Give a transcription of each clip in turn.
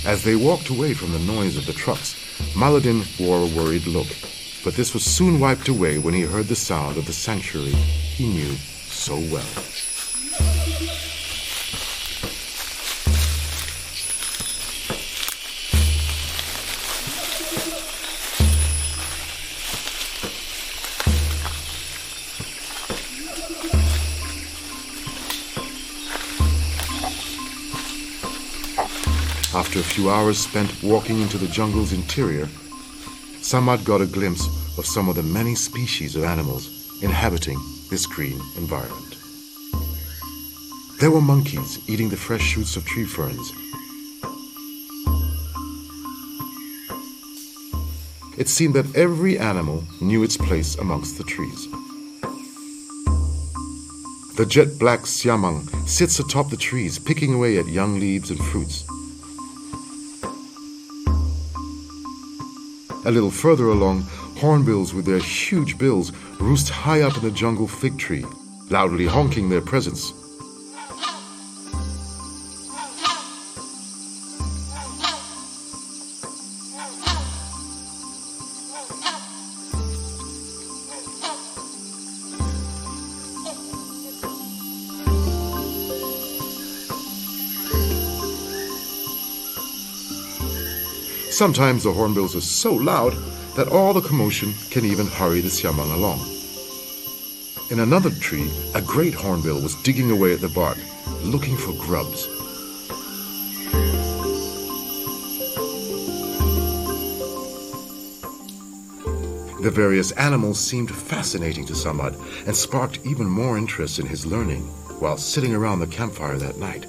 As they walked away from the noise of the trucks, Maladin wore a worried look. But this was soon wiped away when he heard the sound of the sanctuary he knew so well. After a few hours spent walking into the jungle's interior, Samad got a glimpse of some of the many species of animals inhabiting this green environment. There were monkeys eating the fresh shoots of tree ferns. It seemed that every animal knew its place amongst the trees. The jet-black siamang sits atop the trees, picking away at young leaves and fruits. A little further along, hornbills with their huge bills roost high up in the jungle fig tree, loudly honking their presence. Sometimes the hornbills are so loud that all the commotion can even hurry the siamang along. In another tree, a great hornbill was digging away at the bark, looking for grubs. The various animals seemed fascinating to Samad and sparked even more interest in his learning while sitting around the campfire that night.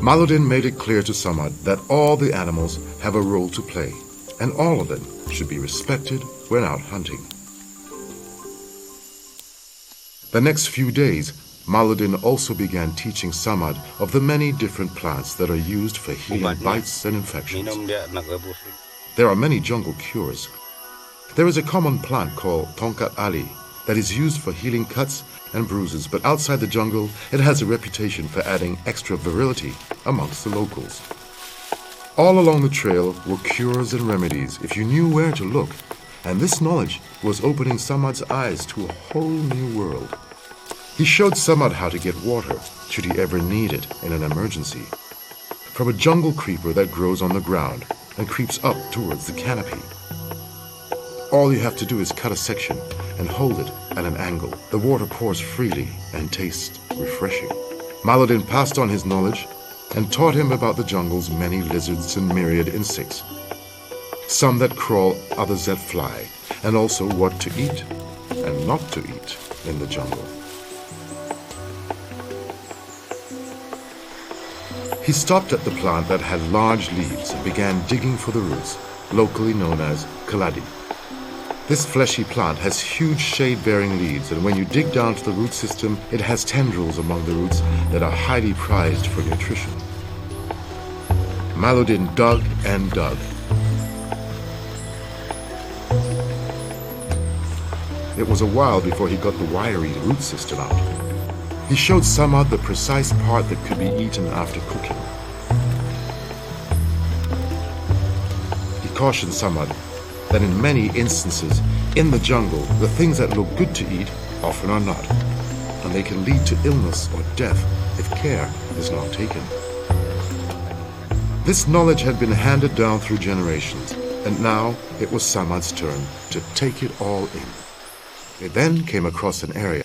Maladin made it clear to Samad that all the animals have a role to play, and all of them should be respected when out hunting. The next few days, Maladin also began teaching Samad of the many different plants that are used for healing bites and infections. There are many jungle cures. There is a common plant called tongkat ali that is used for healing cuts and bruises, but outside the jungle, it has a reputation for adding extra virility amongst the locals. All along the trail were cures and remedies if you knew where to look, and this knowledge was opening Samad's eyes to a whole new world. He showed Samad how to get water, should he ever need it in an emergency, from a jungle creeper that grows on the ground and creeps up towards the canopy. All you have to do is cut a section and hold it at an angle. The water pours freely and tastes refreshing. Maladin passed on his knowledge and taught him about the jungle's many lizards and myriad insects, some that crawl, others that fly, and also what to eat and not to eat in the jungle. He stopped at the plant that had large leaves and began digging for the roots, locally known as kaladi. This fleshy plant has huge shade-bearing leaves, and when you dig down to the root system, it has tendrils among the roots that are highly prized for nutrition. Maladin dug and dug. It was a while before he got the wiry root system out. He showed Samad the precise part that could be eaten after cooking. He cautioned Samad that in many instances in the jungle, the things that look good to eat often are not, and they can lead to illness or death if care is not taken. This knowledge had been handed down through generations, and now it was Samad's turn to take it all in. They then came across an area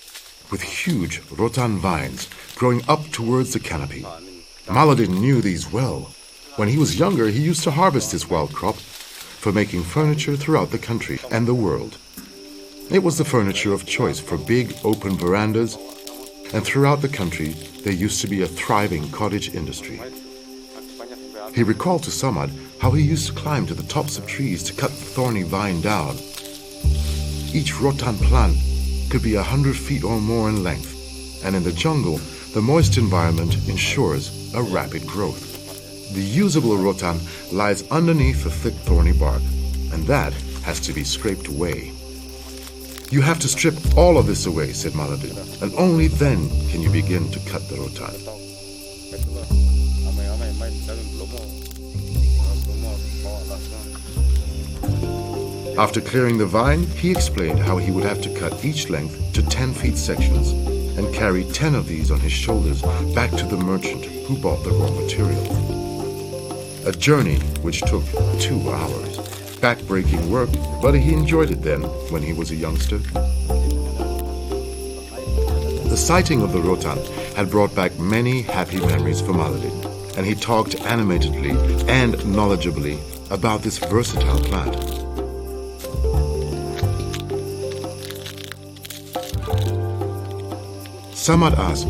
with huge rotan vines growing up towards the canopy. Maladin knew these well. When he was younger, he used to harvest this wild crop for making furniture throughout the country and the world. It was the furniture of choice for big open verandas, and throughout the country there used to be a thriving cottage industry. He recalled to Samad how he used to climb to the tops of trees to cut the thorny vine down. Each rotan plant could be 100 feet or more in length, and in the jungle, the moist environment ensures a rapid growth. The usable rotan lies underneath the thick thorny bark, and that has to be scraped away. "You have to strip all of this away," said Maladin, "and only then can you begin to cut the rotan." After clearing the vine, he explained how he would have to cut each length to 10-feet sections and carry 10 of these on his shoulders back to the merchant who bought the raw material. A journey which took 2 hours. Back-breaking work, but he enjoyed it then when he was a youngster. The sighting of the rotan had brought back many happy memories for Maladin, and he talked animatedly and knowledgeably about this versatile plant. Samad asked,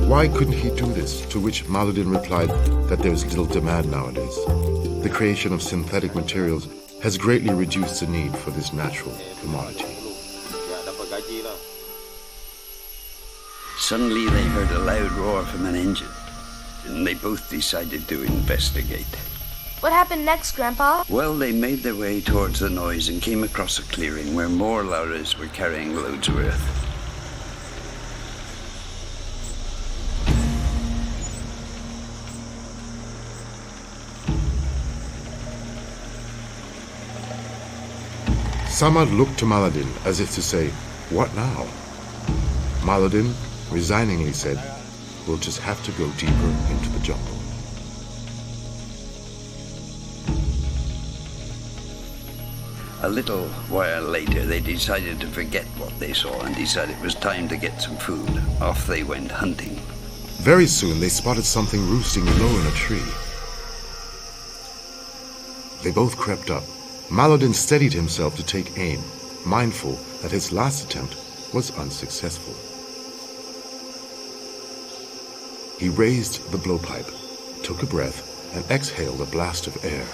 why couldn't he do this? To which Maladin replied that there is little demand nowadays. The creation of synthetic materials has greatly reduced the need for this natural commodity. Suddenly they heard a loud roar from an engine, and they both decided to investigate. What happened next, Grandpa? Well, they made their way towards the noise and came across a clearing where more lorries were carrying loads of earth. Samad looked to Maladin as if to say, what now? Maladin resigningly said, we'll just have to go deeper into the jungle. A little while later, they decided to forget what they saw and decided it was time to get some food. Off they went hunting. Very soon, they spotted something roosting low in a tree. They both crept up. Maladin steadied himself to take aim, mindful that his last attempt was unsuccessful. He raised the blowpipe, took a breath, and exhaled a blast of air.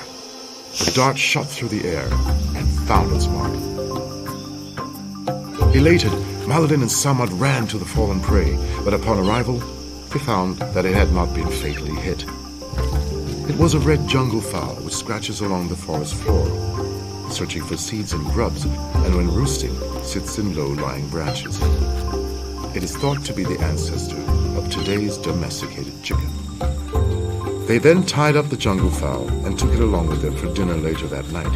The dart shot through the air and found its mark. Elated, Maladin and Samad ran to the fallen prey, but upon arrival, they found that it had not been fatally hit. It was a red jungle fowl which scratches along the forest floor, searching for seeds and grubs, and when roosting, sits in low-lying branches. It is thought to be the ancestor of today's domesticated chicken. They then tied up the jungle fowl and took it along with them for dinner later that night.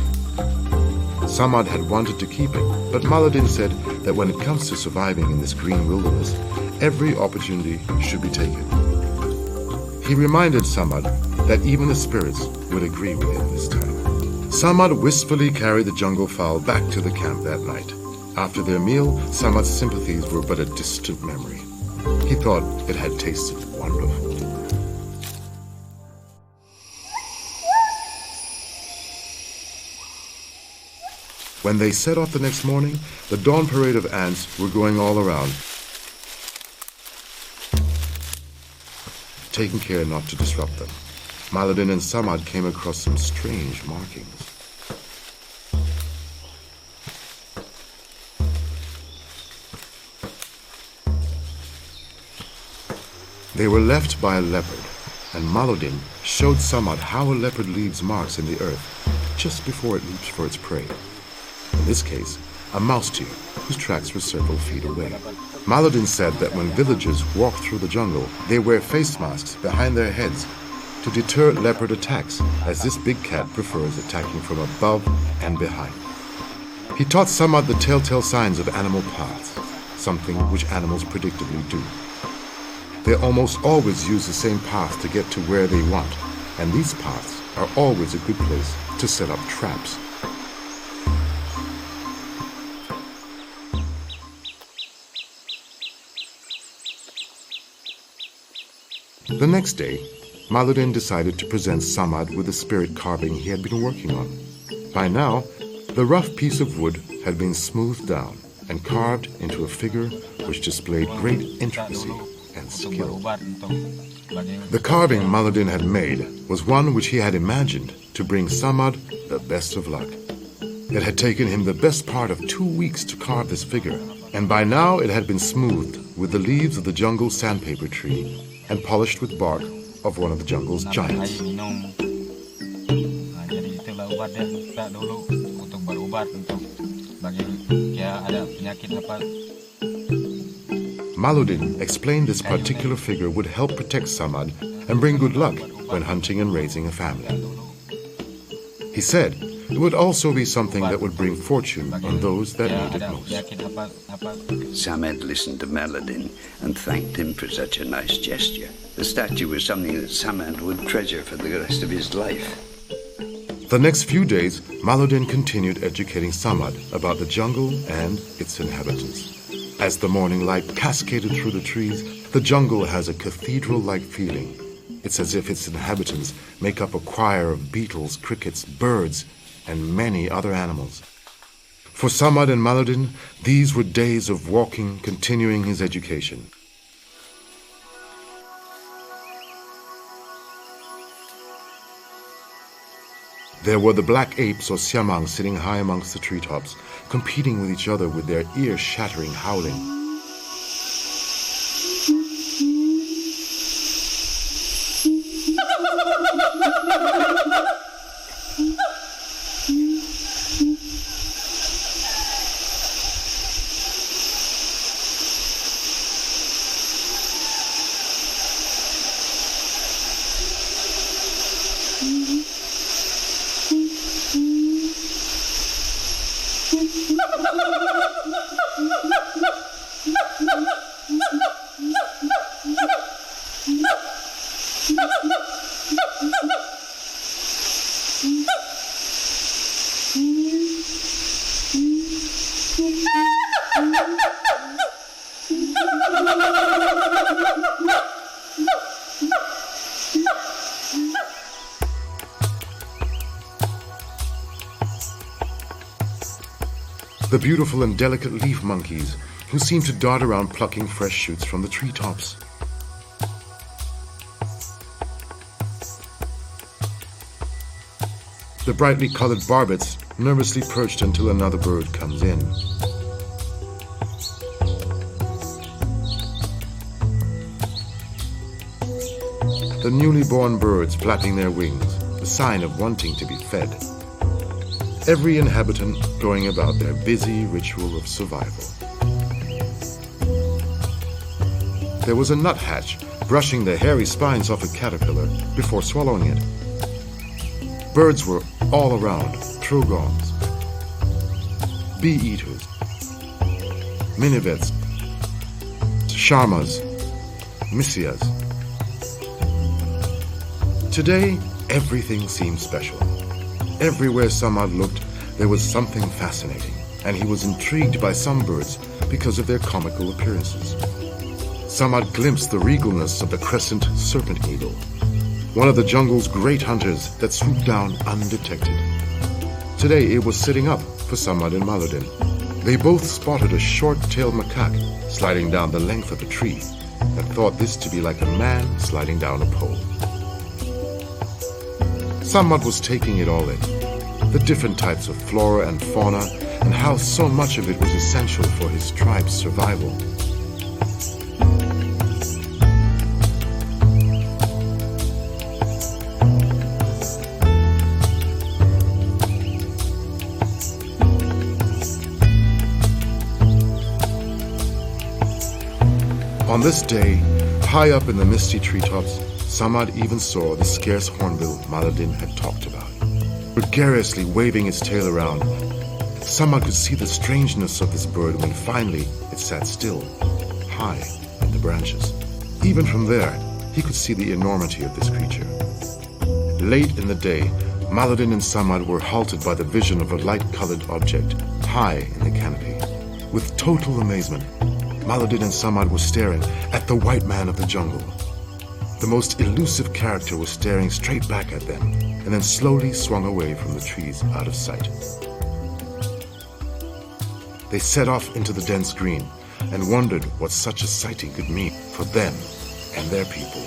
Samad had wanted to keep it, but Maladin said that when it comes to surviving in this green wilderness, every opportunity should be taken. He reminded Samad that even the spirits would agree with him this time. Samad wistfully carried the jungle fowl back to the camp that night. After their meal, Samad's sympathies were but a distant memory. He thought it had tasted wonderful. When they set off the next morning, the dawn parade of ants were going all around, taking care not to disrupt them. Maladin and Samad came across some strange markings. They were left by a leopard, and Maladin showed Samad how a leopard leaves marks in the earth just before it leaps for its prey. In this case, a mouse deer whose tracks were several feet away. Maladin said that when villagers walk through the jungle, they wear face masks behind their heads to deter leopard attacks, as this big cat prefers attacking from above and behind. He taught Samad the telltale signs of animal paths, something which animals predictably do. They almost always use the same path to get to where they want, and these paths are always a good place to set up traps. The next day, Maladin decided to present Samad with the spirit carving he had been working on. By now, the rough piece of wood had been smoothed down and carved into a figure which displayed great intricacy and skill. The carving Maladin had made was one which he had imagined to bring Samad the best of luck. It had taken him the best part of 2 weeks to carve this figure, and by now it had been smoothed with the leaves of the jungle sandpaper tree and polished with bark of one of the jungle's giants. Maludin explained this particular figure would help protect Samad and bring good luck when hunting and raising a family. He said it would also be something that would bring fortune on those that need it most. Samad listened to Maludin and thanked him for such a nice gesture. The statue was something that Samad would treasure for the rest of his life. The next few days, Maludin continued educating Samad about the jungle and its inhabitants. As the morning light cascaded through the trees, the jungle has a cathedral-like feeling. It's as if its inhabitants make up a choir of beetles, crickets, birds, and many other animals. For Samad and Maludin, these were days of walking, continuing his education. There were the black apes or siamang sitting high amongst the treetops, competing with each other with their ear-shattering howling. The beautiful and delicate leaf monkeys who seem to dart around plucking fresh shoots from the treetops. The brightly colored barbets nervously perched until another bird comes in. The newly born birds flapping their wings, a sign of wanting to be fed. Every inhabitant going about their busy ritual of survival. There was a nuthatch brushing the hairy spines off a caterpillar before swallowing it. Birds were all around, trogons, bee-eaters, minivets, sharmas, missias. Today, everything seemed special. Everywhere Samad looked, there was something fascinating, and he was intrigued by some birds because of their comical appearances. Samad glimpsed the regalness of the crescent serpent eagle, one of the jungle's great hunters that swooped down undetected. Today it was sitting up for Samad and Maludin. They both spotted a short-tailed macaque sliding down the length of a tree and thought this to be like a man sliding down a pole. Samad was taking it all in, the different types of flora and fauna, and how so much of it was essential for his tribe's survival. On this day, high up in the misty treetops, Samad even saw the scarce hornbill Maludin had talked about. Gregariously waving its tail around, Samad could see the strangeness of this bird when finally it sat still, high in the branches. Even from there, he could see the enormity of this creature. Late in the day, Maludin and Samad were halted by the vision of a light-colored object high in the canopy. With total amazement, Maludin and Samad were staring at the white man of the jungle. The most elusive character was staring straight back at them, and then slowly swung away from the trees out of sight. They set off into the dense green and wondered what such a sighting could mean for them and their people.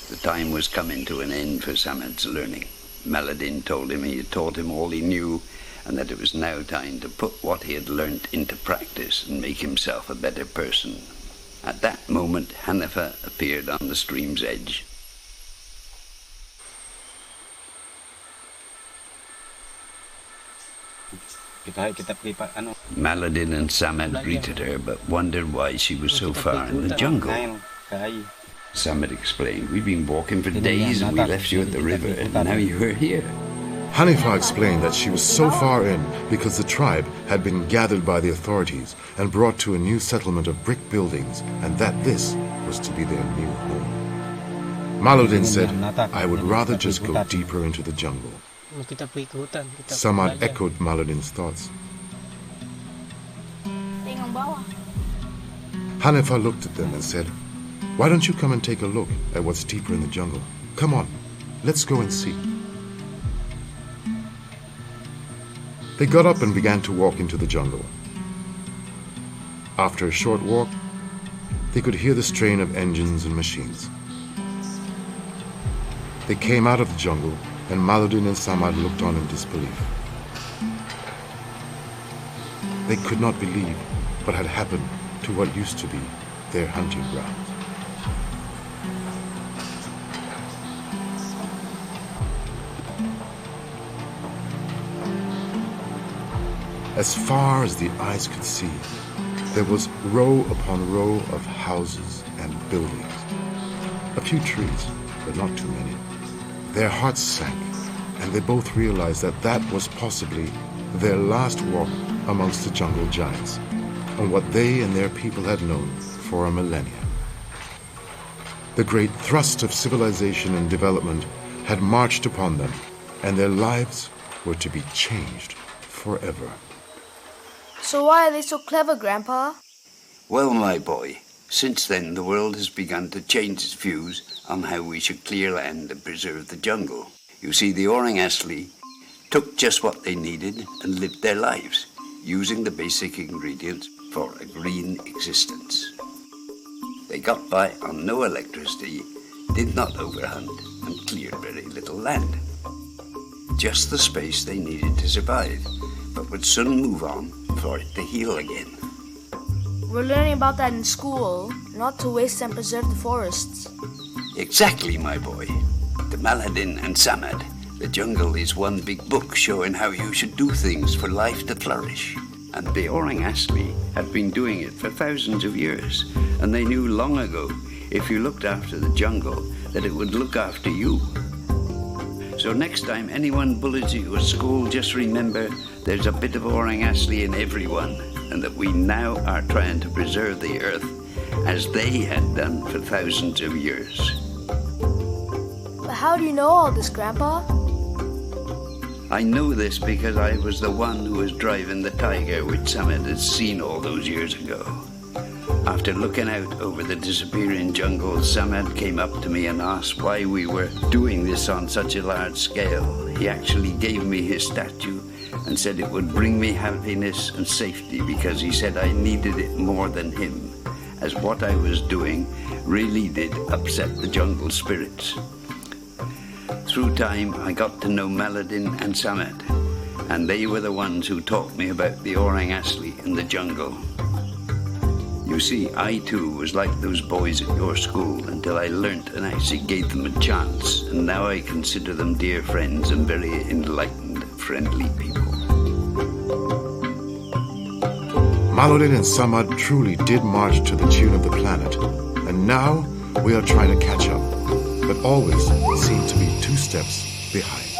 The time was coming to an end for Samad's learning. Maludin told him he had taught him all he knew, and that it was now time to put what he had learnt into practice and make himself a better person. At that moment, Hanifa appeared on the stream's edge. Maladin and Samad greeted her, but wondered why she was so far in the jungle. Samad explained, "We've been walking for days and we left you at the river, and now you're here." Hanifa explained that she was so far in because the tribe had been gathered by the authorities and brought to a new settlement of brick buildings, and that this was to be their new home. Maladin said, "I would rather just go deeper into the jungle." Samad echoed Maladin's thoughts. Hanifa looked at them and said, "Why don't you come and take a look at what's deeper in the jungle? Come on, let's go and see." They got up and began to walk into the jungle. After a short walk, they could hear the strain of engines and machines. They came out of the jungle, and Maladin and Samad looked on in disbelief. They could not believe what had happened to what used to be their hunting grounds. As far as the eyes could see, there was row upon row of houses and buildings. A few trees, but not too many. Their hearts sank, and they both realized that that was possibly their last walk amongst the jungle giants, and what they and their people had known for a millennia. The great thrust of civilization and development had marched upon them, and their lives were to be changed forever. So why are they so clever, Grandpa? Well, my boy, since then the world has begun to change its views on how we should clear land and preserve the jungle. You see, the Orang Asli took just what they needed and lived their lives, using the basic ingredients for a green existence. They got by on no electricity, did not overhunt, and cleared very little land. Just the space they needed to survive, but would soon move on for it to heal again. We're learning about that in school, not to waste and preserve the forests. Exactly, my boy. To Maladin and Samad, the jungle is one big book showing how you should do things for life to flourish. And the Orang Asli had been doing it for thousands of years, and they knew long ago, if you looked after the jungle, that it would look after you. So next time anyone bullies you at school, just remember there's a bit of Orang Asli in everyone, and that we now are trying to preserve the earth as they had done for thousands of years. But how do you know all this, Grandpa? I know this because I was the one who was driving the tiger which Samad had seen all those years ago. After looking out over the disappearing jungle, Samad came up to me and asked why we were doing this on such a large scale. He actually gave me his statue and said it would bring me happiness and safety because he said I needed it more than him, as what I was doing really did upset the jungle spirits. Through time, I got to know Maladin and Samad, and they were the ones who taught me about the Orang Asli in the jungle. You see, I too was like those boys at your school until I learnt and actually gave them a chance, and now I consider them dear friends and very enlightened, friendly people. Maladin and Samad truly did march to the tune of the planet, and now we are trying to catch up, but always seem to be 2 steps behind.